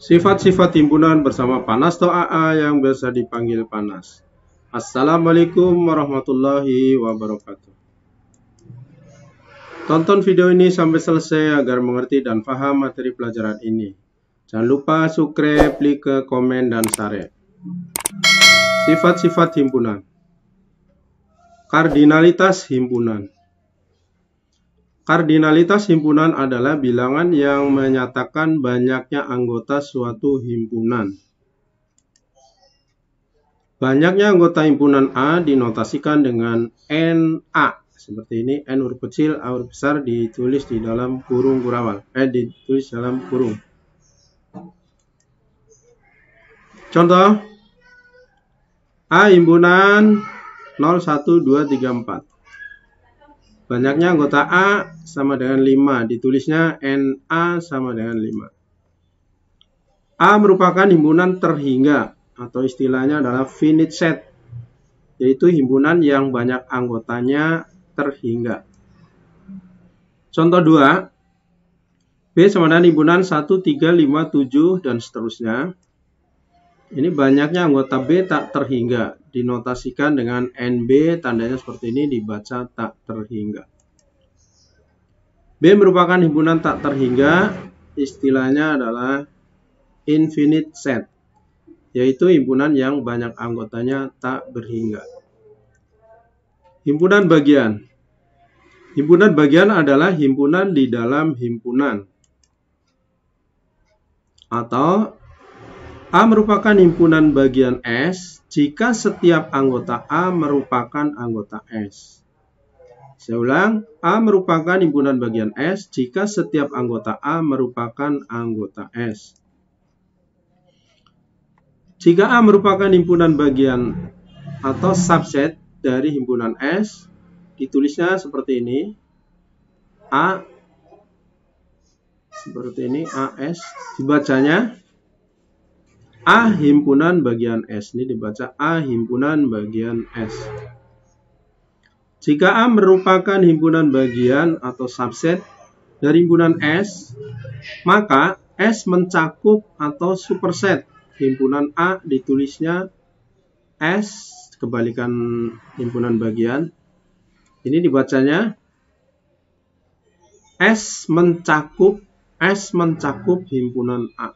Sifat-sifat himpunan bersama Panasto AA yang biasa dipanggil Panas. Assalamualaikum warahmatullahi wabarakatuh. Tonton video ini sampai selesai agar mengerti dan paham materi pelajaran ini. Jangan lupa subscribe, like, komen, dan share. Sifat-sifat himpunan. Kardinalitas himpunan. Kardinalitas himpunan adalah bilangan yang menyatakan banyaknya anggota suatu himpunan. Banyaknya anggota himpunan A dinotasikan dengan NA. Seperti ini, N huruf kecil, A huruf besar ditulis di dalam kurung kurawal. Ditulis dalam kurung. Contoh, A himpunan 0, 1, 2, 3, 4. Banyaknya anggota A sama dengan 5. Ditulisnya NA sama dengan 5. A merupakan himpunan terhingga atau istilahnya adalah finite set, yaitu himpunan yang banyak anggotanya terhingga. Contoh 2. B sama dengan himpunan 1, 3, 5, 7, dan seterusnya. Ini banyaknya anggota B tak terhingga. Dinotasikan dengan NB, tandanya seperti ini, dibaca tak terhingga. B merupakan himpunan tak terhingga, istilahnya adalah infinite set, yaitu himpunan yang banyak anggotanya tak berhingga. Himpunan bagian. Himpunan bagian adalah himpunan di dalam himpunan. Atau A merupakan himpunan bagian S jika setiap anggota A merupakan anggota S. Saya ulang, A merupakan himpunan bagian S jika setiap anggota A merupakan anggota S. Jika A merupakan himpunan bagian atau subset dari himpunan S, ditulisnya seperti ini. A seperti ini, AS, dibacanya A himpunan bagian S. Ini dibaca A himpunan bagian S. Jika A merupakan himpunan bagian atau subset dari himpunan S, maka S mencakup atau superset himpunan A, ditulisnya S, kebalikan himpunan bagian. Ini dibacanya S mencakup himpunan A.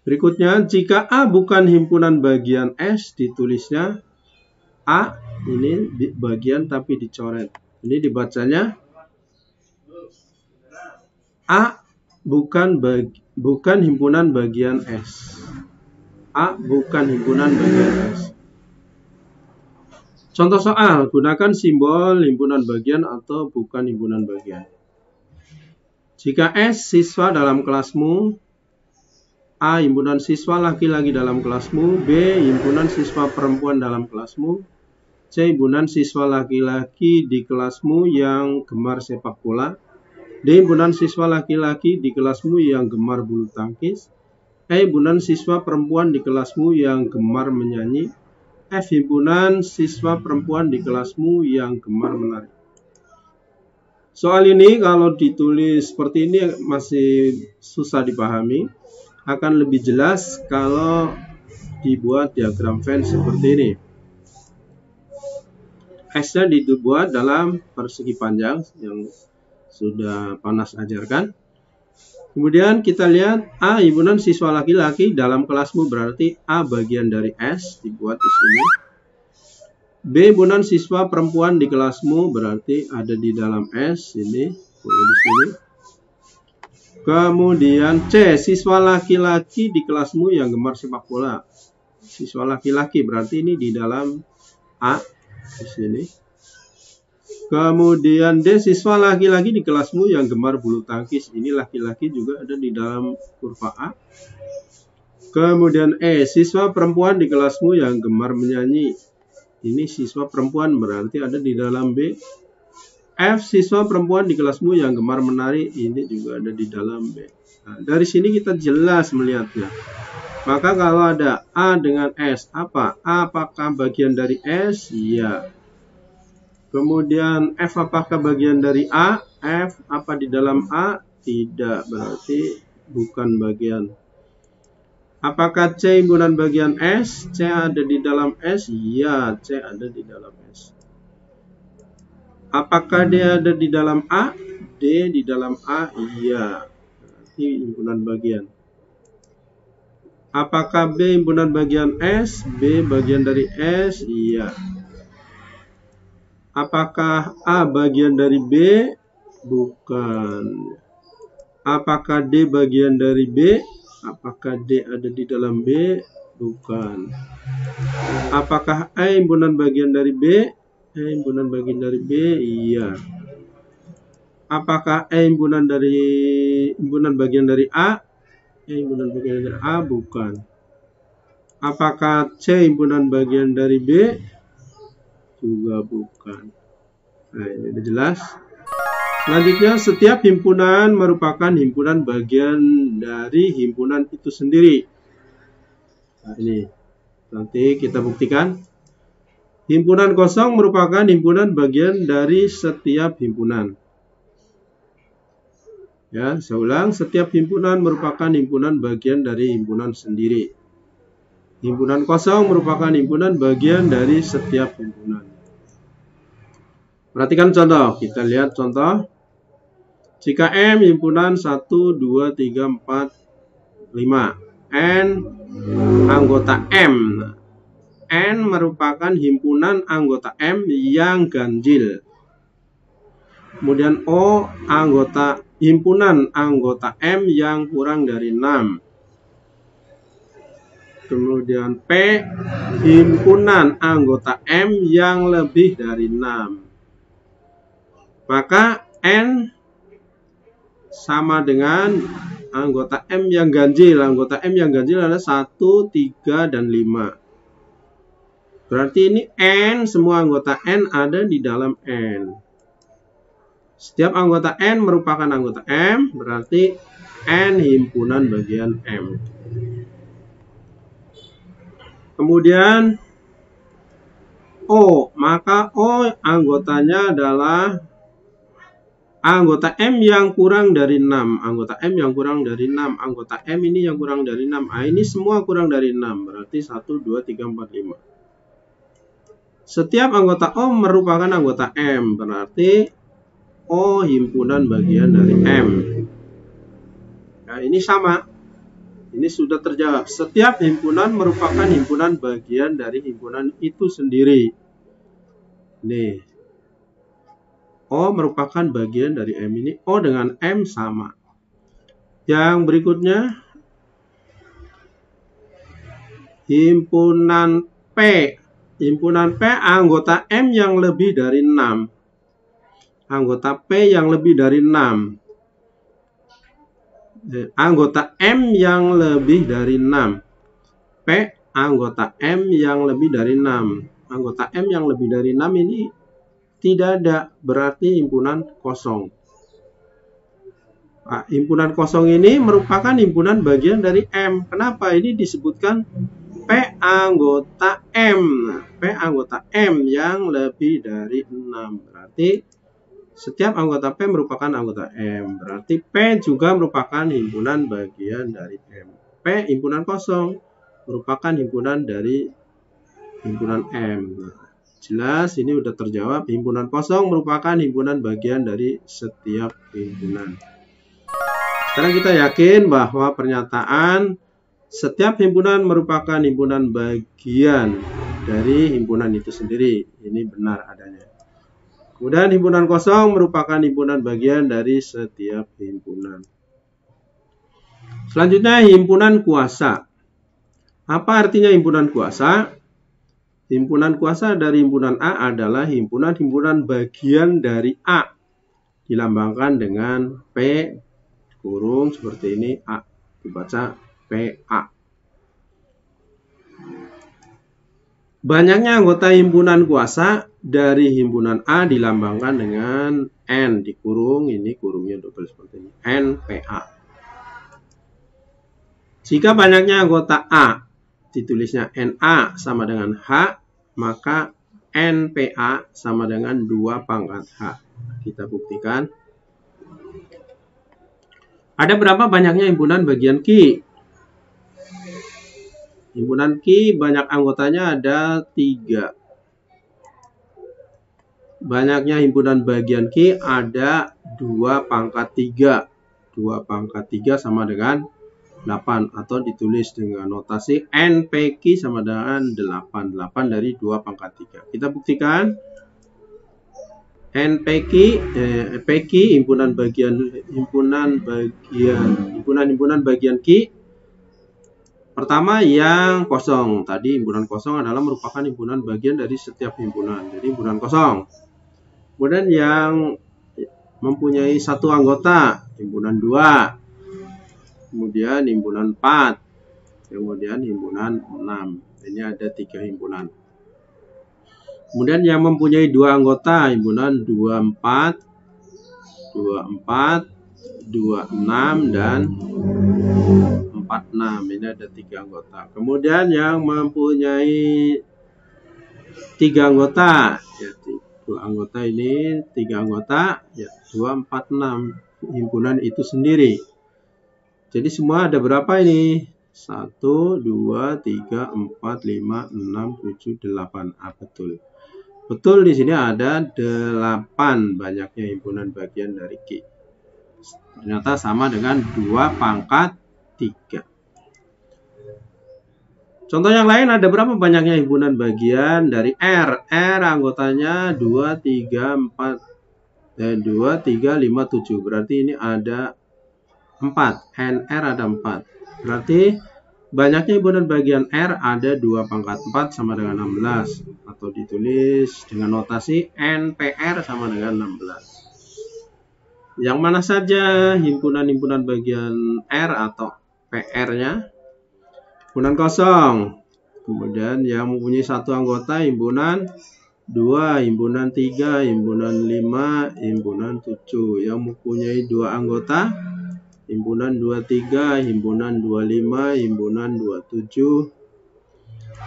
Berikutnya, jika A bukan himpunan bagian S, ditulisnya A, ini bagian tapi dicoret. Ini dibacanya A bukan himpunan bagian S. A bukan himpunan bagian S. Contoh soal, gunakan simbol himpunan bagian atau bukan himpunan bagian. Jika S siswa dalam kelasmu, A himpunan siswa laki-laki dalam kelasmu, B himpunan siswa perempuan dalam kelasmu, C himpunan siswa laki-laki di kelasmu yang gemar sepak bola, D himpunan siswa laki-laki di kelasmu yang gemar bulu tangkis, E himpunan siswa perempuan di kelasmu yang gemar menyanyi, F himpunan siswa perempuan di kelasmu yang gemar menari. Soal ini kalau ditulis seperti ini masih susah dipahami. Akan lebih jelas kalau dibuat diagram Venn seperti ini. S-nya dibuat dalam persegi panjang yang sudah Panas ajarkan. Kemudian kita lihat A himpunan siswa laki-laki dalam kelasmu, berarti A bagian dari S, dibuat di sini. B himpunan siswa perempuan di kelasmu, berarti ada di dalam S, ini boleh di sini. Kemudian C, siswa laki-laki di kelasmu yang gemar sepak bola. Siswa laki-laki berarti ini di dalam A di sini. Kemudian D, siswa laki-laki di kelasmu yang gemar bulu tangkis. Ini laki-laki juga ada di dalam kurva A. Kemudian E, siswa perempuan di kelasmu yang gemar menyanyi. Ini siswa perempuan berarti ada di dalam B. F, siswa perempuan di kelasmu yang gemar menari, ini juga ada di dalam B. Nah, dari sini kita jelas melihatnya. Maka kalau ada A dengan S, apa? A apakah bagian dari S? Iya. Kemudian F apakah bagian dari A? F apa di dalam A? Tidak. Berarti Bukan bagian. Apakah C himpunan bagian S? C ada di dalam S? Ya, C ada di dalam S. Apakah D ada di dalam A? D di dalam A? Iya. Berarti himpunan bagian. Apakah B himpunan bagian S? B bagian dari S? Iya. Apakah A bagian dari B? Bukan. Apakah D bagian dari B? Apakah D ada di dalam B? Bukan. Apakah A himpunan bagian dari B? A himpunan bagian dari B? Iya. Apakah A himpunan bagian dari A? A himpunan bagian dari A? Bukan. Apakah C himpunan bagian dari B? Juga bukan. Nah, ini udah jelas. Selanjutnya, setiap himpunan merupakan himpunan bagian dari himpunan itu sendiri. Nah, ini nanti kita buktikan. Himpunan kosong merupakan himpunan bagian dari setiap himpunan. Ya, saya ulang, setiap himpunan merupakan himpunan bagian dari himpunan sendiri. Himpunan kosong merupakan himpunan bagian dari setiap himpunan. Perhatikan contoh. Kita lihat contoh. Jika M himpunan 1, 2, 3, 4, 5. N anggota M. N merupakan himpunan anggota M yang ganjil. Kemudian O himpunan anggota M yang kurang dari 6. Kemudian P himpunan anggota M yang lebih dari 6. Maka N sama dengan anggota M yang ganjil. Anggota M yang ganjil adalah 1, 3, dan 5. Berarti ini N, semua anggota N ada di dalam N. Setiap anggota N merupakan anggota M, berarti N himpunan bagian M. Kemudian O, maka O anggotanya adalah anggota M yang kurang dari 6. Anggota M yang kurang dari 6. Anggota M ini yang kurang dari 6. Ah, ini semua kurang dari 6. Berarti 1, 2, 3, 4, 5. Setiap anggota O merupakan anggota M. Berarti O himpunan bagian dari M. Nah, ini sama. Ini sudah terjawab. Setiap himpunan merupakan himpunan bagian dari himpunan itu sendiri. Nih. O merupakan bagian dari M ini. O dengan M sama. Yang berikutnya. Himpunan P. Himpunan P anggota M yang lebih dari 6. Anggota P yang lebih dari 6. Anggota M yang lebih dari 6. P anggota M yang lebih dari 6. Anggota M yang lebih dari 6 ini tidak ada, berarti himpunan kosong. Nah, himpunan kosong ini merupakan himpunan bagian dari M. Kenapa ini disebutkan P anggota M? P anggota M yang lebih dari 6. Berarti setiap anggota P merupakan anggota M. Berarti P juga merupakan himpunan bagian dari M. P himpunan kosong merupakan himpunan dari himpunan M. Jelas, ini udah terjawab. Himpunan kosong merupakan himpunan bagian dari setiap himpunan. Sekarang kita yakin bahwa pernyataan setiap himpunan merupakan himpunan bagian dari himpunan itu sendiri. Ini benar adanya. Kemudian himpunan kosong merupakan himpunan bagian dari setiap himpunan. Selanjutnya himpunan kuasa. Apa artinya himpunan kuasa? Himpunan kuasa dari himpunan A adalah himpunan-himpunan bagian dari A. Dilambangkan dengan P kurung seperti ini, A. Dibaca PA. Banyaknya anggota himpunan kuasa dari himpunan A dilambangkan dengan N. Dikurung, ini kurungnya double seperti ini. NPA. Jika banyaknya anggota A ditulisnya NA sama dengan H, maka NPA sama dengan 2 pangkat H. Kita buktikan. Ada berapa banyaknya himpunan bagian Q? Himpunan Q banyak anggotanya ada 3. Banyaknya himpunan bagian Q ada 2 pangkat 3. 2 pangkat 3 sama dengan 8. Atau ditulis dengan notasi NPQ sama dengan 8. 8 dari 2 pangkat 3. Kita buktikan. NPQ, PQ himpunan bagian Q. Pertama yang kosong. Tadi himpunan kosong adalah merupakan himpunan bagian dari setiap himpunan. Jadi himpunan kosong. Kemudian yang mempunyai 1 anggota, himpunan 2. Kemudian himpunan 4. Kemudian himpunan 6. Ini ada 3 himpunan. Kemudian yang mempunyai 2 anggota, himpunan 24, 24, 26, dan 46. Ini ada 3 anggota. Kemudian yang mempunyai 3 anggota, ya 2 anggota ini, 3 anggota, ya 2, 4, 6. Himpunan itu sendiri. Jadi semua ada berapa ini? 1, 2, 3, 4, 5, 6, 7, 8. Betul. Betul, di sini ada 8 banyaknya himpunan bagian dari Q. Ternyata sama dengan 2 pangkat 3. Contoh yang lain, ada berapa banyaknya himpunan bagian dari R? R anggotanya 2, 3, 5, 7. Berarti ini ada 4. NR ada 4. Berarti banyaknya himpunan bagian R ada 2 pangkat 4 sama dengan 16. Atau ditulis dengan notasi NPR sama dengan 16. Yang mana saja himpunan-himpunan bagian R atau PR-nya? Himpunan kosong. Kemudian yang mempunyai 1 anggota, himpunan 2, himpunan 3, himpunan 5, himpunan 7. Yang mempunyai 2 anggota, himpunan 23, himpunan 25, himpunan 27,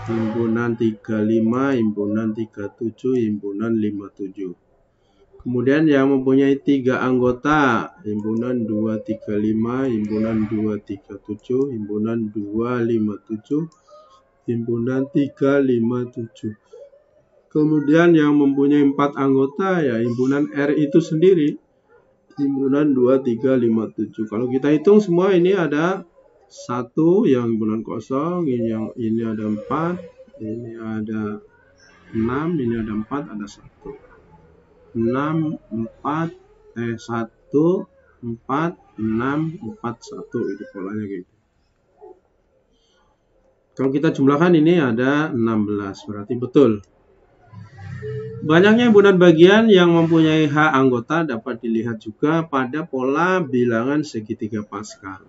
himpunan 35, himpunan 37, himpunan 57. Kemudian yang mempunyai 3 anggota, himpunan 235, himpunan 237, himpunan 257, himpunan 357. Kemudian yang mempunyai 4 anggota, ya himpunan R itu sendiri, himpunan 2, 3, 5, 7. Kalau kita hitung semua ini ada 1 yang himpunan kosong, ini ada 4, ini ada 6, ini ada 4, ada 1. 6, 4, 1, 4, 6, 4, 1. Itu polanya gitu. Kalau kita jumlahkan ini ada 16, berarti betul. Banyaknya himpunan bagian yang mempunyai H anggota dapat dilihat juga pada pola bilangan segitiga Pascal.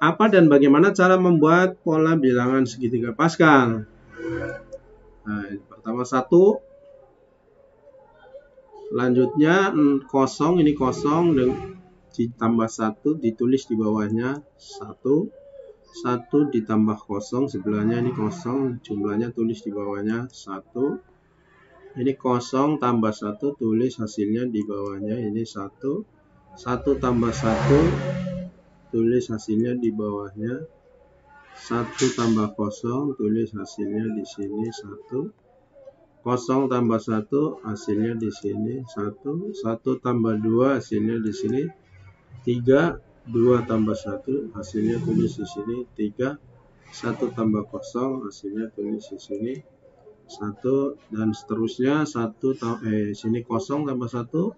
Apa dan bagaimana cara membuat pola bilangan segitiga Pascal? Nah, pertama 1. Selanjutnya kosong, ini kosong ditambah 1, ditulis di bawahnya 1. 1 ditambah kosong, sebelahnya ini kosong, jumlahnya tulis di bawahnya 1. Ini kosong tambah 1, tulis hasilnya di bawahnya ini 1. 1 tambah 1, tulis hasilnya di bawahnya 1 tambah kosong, tulis hasilnya di sini 1. 0 tambah 1, hasilnya di sini 1. 1 tambah 2, hasilnya di sini 3. 2 tambah 1, hasilnya tulis di sini 3. 1 tambah 0, hasilnya tulis di sini 1. Dan seterusnya sini 0 tambah 1.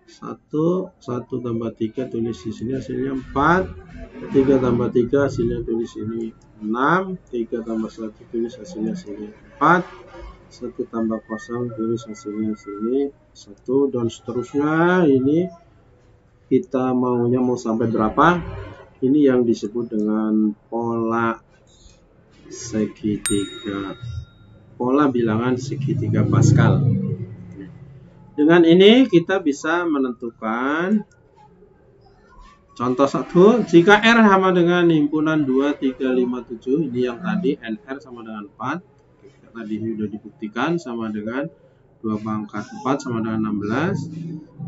1 tambah 3, tulis di sini hasilnya 4. 3 tambah 3, hasilnya tulis ini 6. 3 tambah 1, tulis hasilnya sini 4. 1 tambah 0, tulis hasilnya sini 1, dan seterusnya. Ini kita mau sampai berapa? Ini yang disebut dengan pola segitiga, pola bilangan segitiga Pascal. Dengan ini kita bisa menentukan contoh 1, jika R sama dengan himpunan 2, 3, 5, 7, ini yang tadi NR sama dengan 4. Tadi sudah dibuktikan sama dengan 2 pangkat 4 sama dengan 16.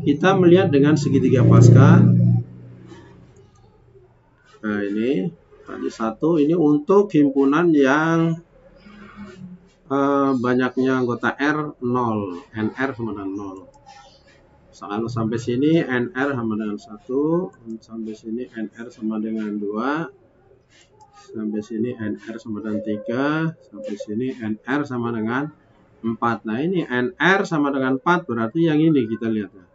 Kita melihat dengan segitiga Pascal. Nah, ini tadi 1, ini untuk himpunan yang banyaknya anggota R 0, NR sama dengan 0. Kalau sampai sini NR sama dengan 1, sampai sini NR sama dengan 2, sampai sini NR sama dengan 3, sampai sini NR sama dengan 4. Nah, ini NR sama dengan 4, berarti yang ini kita lihat ya.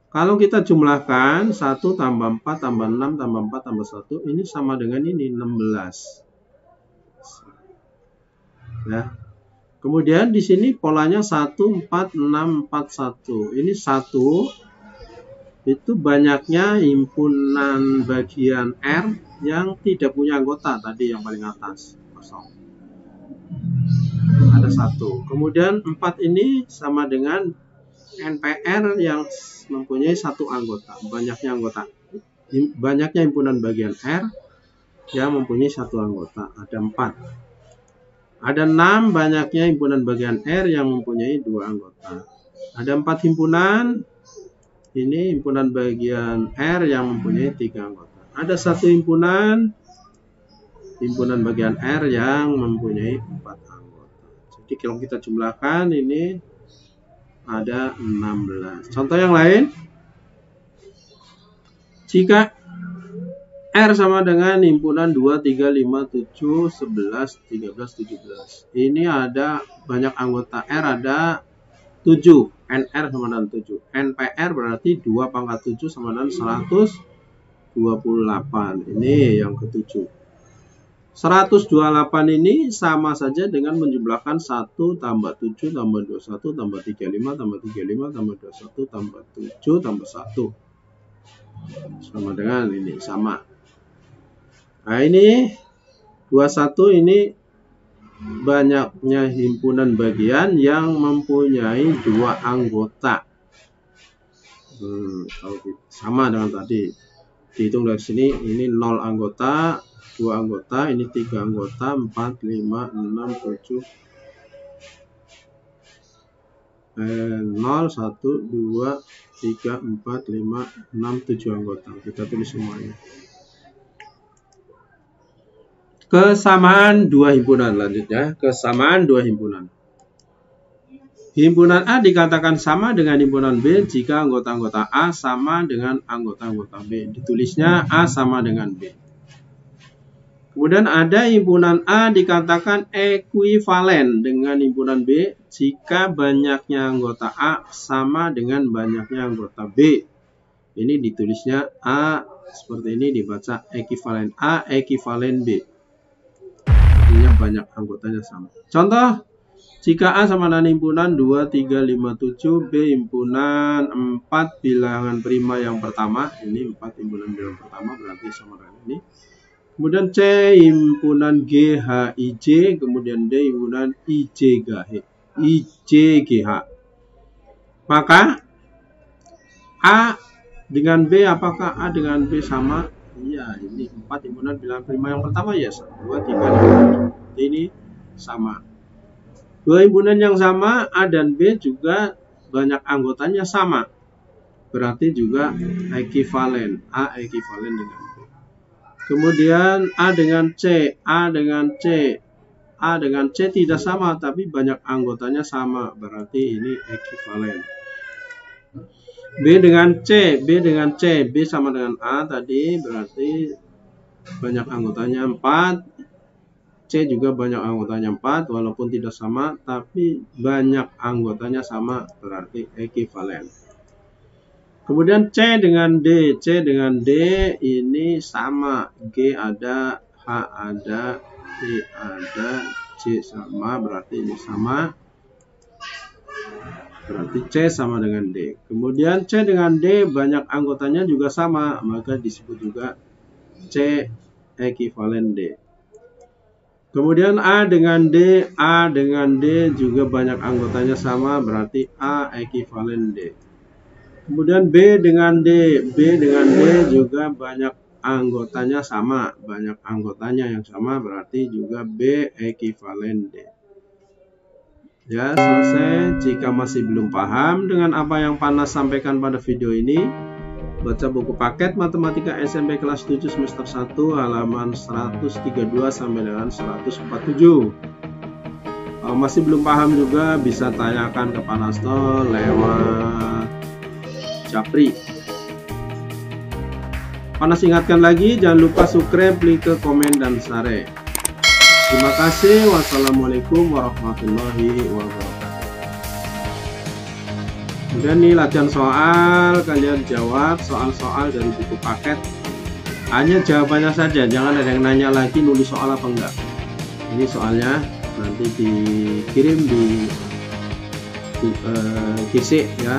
Kalau kita jumlahkan 1 tambah 4 tambah 6 tambah 4 tambah 1, ini sama dengan ini 16. Ya. Kemudian di sini polanya 1 4 6 4 1. Ini 1 itu banyaknya himpunan bagian R yang tidak punya anggota, tadi yang paling atas kosong. Ada 1. Kemudian 4 ini sama dengan NPR yang mempunyai 1 anggota. Banyaknya himpunan bagian R yang mempunyai 1 anggota. Ada 4. Ada 6 banyaknya himpunan bagian R yang mempunyai 2 anggota. Ada 4 himpunan. Ini himpunan bagian R yang mempunyai 3 anggota. Ada 1 himpunan bagian R yang mempunyai 4 anggota. Jadi kalau kita jumlahkan ini ada 16. Contoh yang lain. Jika R sama dengan himpunan 2, 3, 5, 7, 11, 13, 17. Ini ada banyak anggota R, ada 7. NR sama dengan 7. NPR berarti 2 pangkat 7 sama dengan 128. Ini yang ke-7. 128 ini sama saja dengan menjumlahkan 1 tambah 7 tambah 21 tambah 35 tambah 35 tambah 21 tambah 7 tambah 1. Sama dengan ini, sama. Nah, ini 21 ini banyaknya himpunan bagian yang mempunyai 2 anggota. Sama dengan tadi. Dihitung dari sini, ini 0 anggota, 2 anggota, ini 3 anggota, 4, 5, 6, 7. 0, 1, 2, 3, 4, 5, 6, 7 anggota. Kita tulis semuanya. Kesamaan 2 himpunan. Lanjutnya, kesamaan 2 himpunan. Himpunan A dikatakan sama dengan himpunan B jika anggota-anggota A sama dengan anggota-anggota B. Ditulisnya A sama dengan B. Kemudian ada himpunan A dikatakan ekuivalen dengan himpunan B jika banyaknya anggota A sama dengan banyaknya anggota B. Ini ditulisnya A seperti ini, dibaca ekivalen A, ekivalen B. Artinya banyak anggotanya sama. Contoh, jika A sama dengan himpunan 2, 3, 5, 7, B himpunan 4 bilangan prima yang pertama. Ini 4 himpunan bilangan pertama berarti sama dengan ini. Kemudian C himpunan G, H, I, J. Kemudian D himpunan I, J, G, H. Maka A dengan B, apakah A dengan B sama? Iya, ini 4 himpunan bilangan prima yang pertama ya, 2, 3, 5, 7. Ini sama. 2 himpunan yang sama, A dan B juga banyak anggotanya sama. Berarti juga ekivalen. A ekivalen dengan B. Kemudian A dengan C, A dengan C. A dengan C tidak sama, tapi banyak anggotanya sama. Berarti ini ekivalen. B dengan C, B dengan C, B sama dengan A tadi, berarti banyak anggotanya 4. C juga banyak anggotanya 4, walaupun tidak sama, tapi banyak anggotanya sama, berarti ekivalen. Kemudian C dengan D, C dengan D ini sama, G ada, H ada, I ada, C sama, berarti ini sama. Berarti C sama dengan D. Kemudian C dengan D banyak anggotanya juga sama, maka disebut juga C ekivalen D. Kemudian A dengan D juga banyak anggotanya sama, berarti A ekivalen D. Kemudian B dengan D juga banyak anggotanya sama, banyak anggotanya yang sama, berarti juga B ekivalen D. Ya, selesai. Jika masih belum paham dengan apa yang Panas sampaikan pada video ini, baca buku paket Matematika SMP kelas 7 semester 1 halaman 132 sampai dengan 147. Masih belum paham juga bisa tanyakan ke Pak Nasto lewat Japri. Panas ingatkan lagi, jangan lupa subscribe, like, komen, dan share. Terima kasih. Wassalamualaikum warahmatullahi wabarakatuh. Kemudian nih latihan soal, kalian jawab soal-soal dari buku paket. Hanya jawabannya saja, jangan ada yang nanya lagi nulis soal apa enggak. Ini soalnya nanti dikirim di GC ya.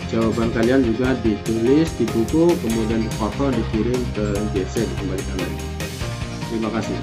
Jawaban kalian juga ditulis di buku, kemudian difoto, dikirim ke GC, dikembalikan lagi. Terima kasih.